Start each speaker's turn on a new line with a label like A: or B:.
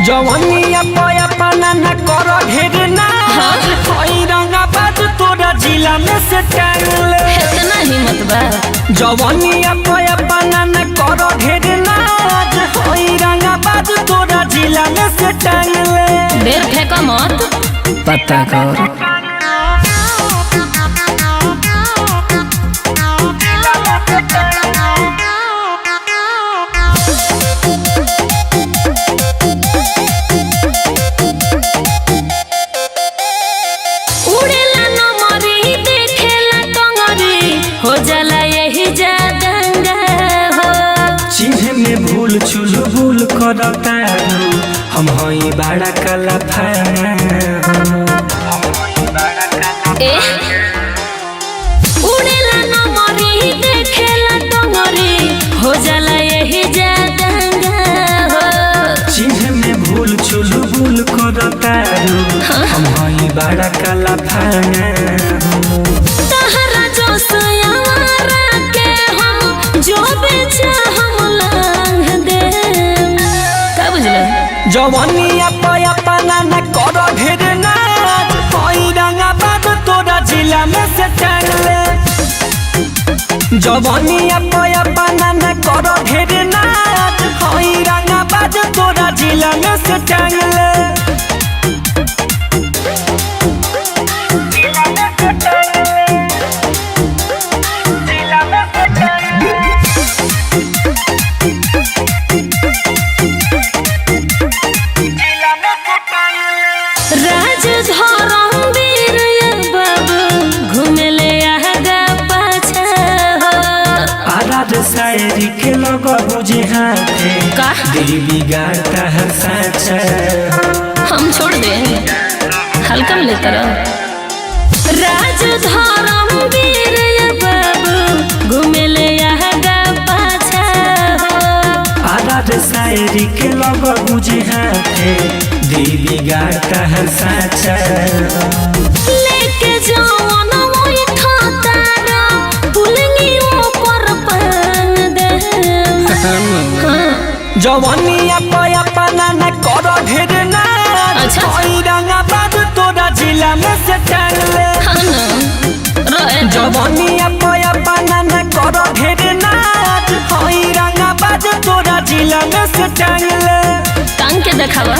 A: जवनिया पया पाना न कर ढेर ना कोई रंगा बाज तोरा जिला में से टांगले
B: इतना हिम्मत बा।
A: जवनिया पया पाना न कर ढेर ना कोई रंगा बाज तोरा जिला में से टांगले
B: देर फेंका मत
A: पता कर भूल चुल भूल करता हम हई बड़ा कला फाना
B: उड़ेला न मरी देखेला टंगरी हो जाला यही जादंगा हो
A: चिन्ह में भूल चुल भूल करता हम हई बड़ा कला फाना
B: तहरा जो सयारा के हम जो बेचा
A: जवनिया पया पाना न कर ढेर ना कोई रंगा बाज तोरा जिला में से टांगले जवनिया पया पाना न कर ढेर ना कोई रंगा बाज तोरा जिला में से टांगले शायरी के लोग बुझे हाथे दिल बिगाड़ता है साचा
B: हम छोड़ दे हल्का में लेता राज धर्म वीर बाबू घूमे ले पाछा
A: आराध शायरी के लोग बुझे हाथे दिल बिगाड़ता है साचा
B: लेके जवन
A: जवनिया पया पाना न कर ढेर ना कोई रंगा बाज तोरा जिला में से टांगले जवनिया पया पाना न कर ढेर ना कोई रंगा बाज तोरा जिला में से टांगले
B: टांग के देखावा।